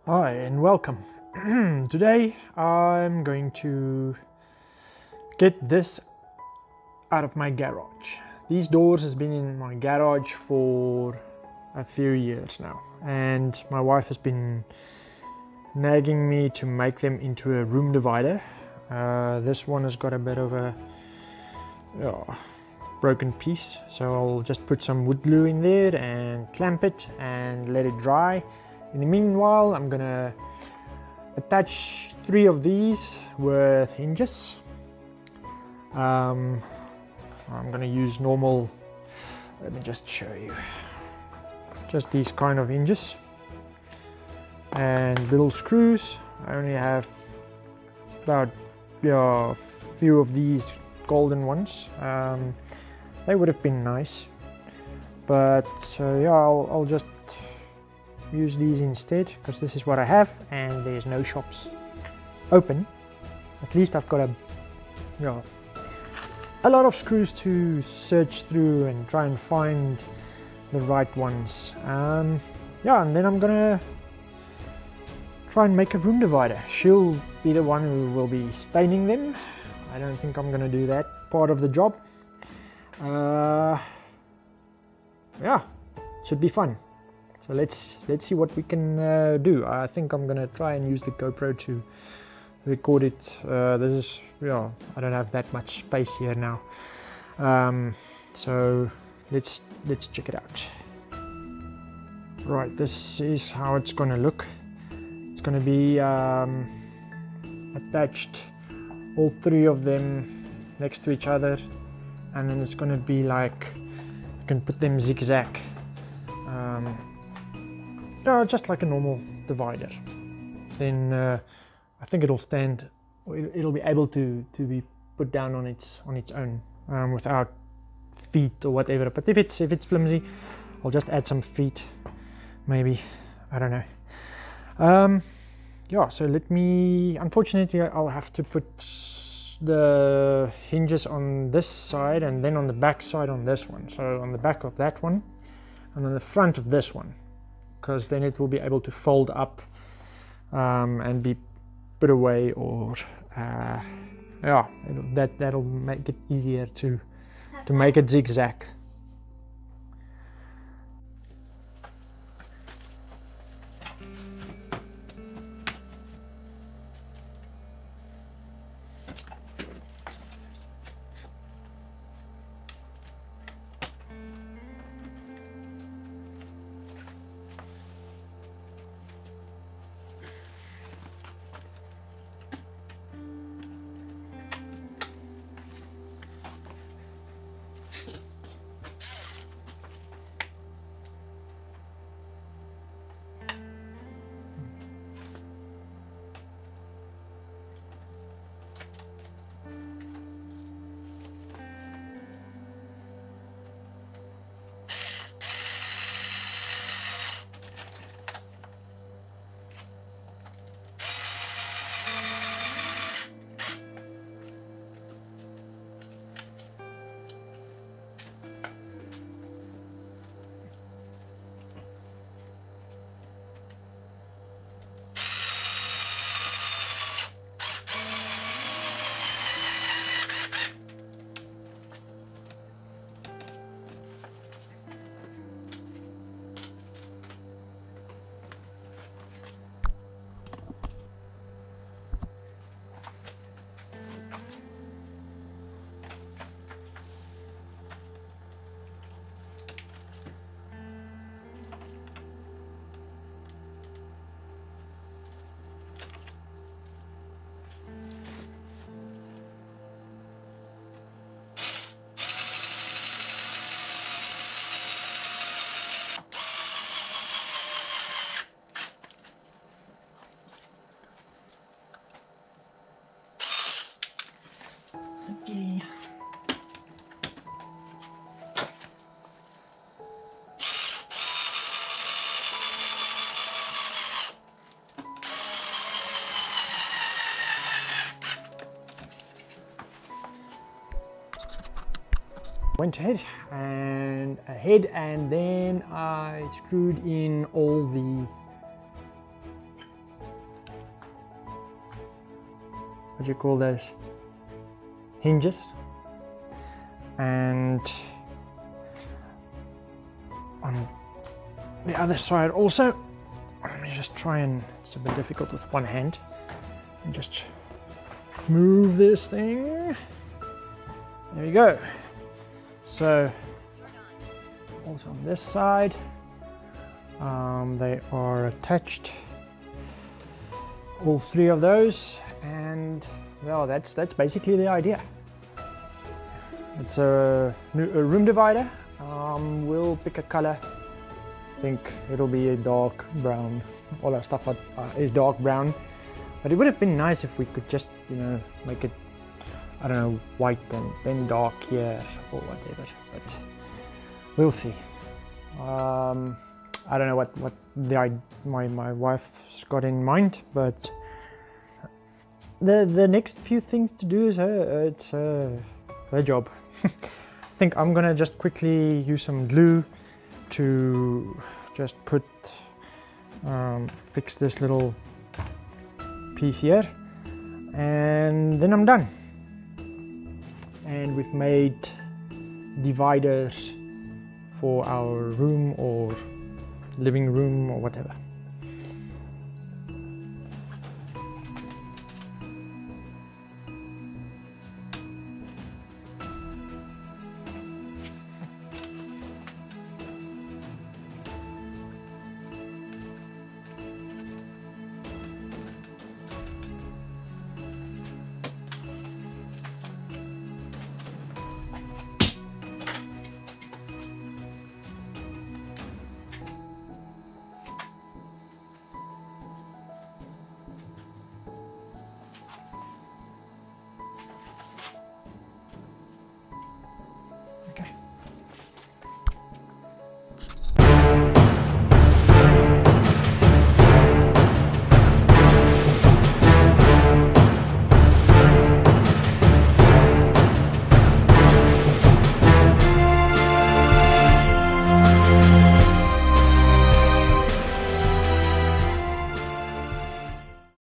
Hi and welcome. Today I'm going to get this out of my garage. These doors has been in my garage for a few years now, and my wife has been nagging me to make them into a room divider. This one has got a bit of a broken piece, so I'll just put some wood glue in there and clamp it and let it dry. In the meanwhile, I'm gonna attach 3 of these with hinges. I'm gonna use normal, let me just show you, just these kind of hinges and little screws. I only have about a few of these golden ones. They would have been nice, but I'll just use these instead because this is what I have and there's no shops open. At least I've got a lot of screws to search through and try and find the right ones. And then I'm gonna try and make a room divider. She'll be the one who will be staining them. I don't think I'm gonna do that part of the job. Should be fun. So let's see what we can do. I think I'm gonna try and use the GoPro to record it. This is I don't have that much space here now. So let's check it out. Right, this is how it's gonna look. It's gonna be attached, all 3 of them next to each other, and then it's gonna be like you can put them zigzag. Just like a normal divider. Then I think it'll stand. It'll be able to be put down on its own without feet or whatever. But if it's flimsy, I'll just add some feet, maybe. I don't know. So let me. Unfortunately, I'll have to put the hinges on this side and then on the back side on this one. So on the back of that one and on the front of this one, because then it will be able to fold up and be put away, or that'll make it easier to make it zigzag. Okay. Went ahead and then I screwed in all the what do you call those, hinges. And on the other side also, let me just try, and it's a bit difficult with one hand, and just move this thing. There you go. So also on this side, they are attached, all three of those, and well, that's basically the idea. It's a room divider. We'll pick a color. I think it'll be a dark brown. All our stuff is dark brown, but it would have been nice if we could just, you know, make it, I don't know, white and then dark here or whatever, but we'll see. I don't know what my wife's got in mind, but the next few things to do is it's her job. I think I'm gonna just quickly use some glue to just fix this little piece here, and then I'm done. And we've made dividers for our room or living room or whatever.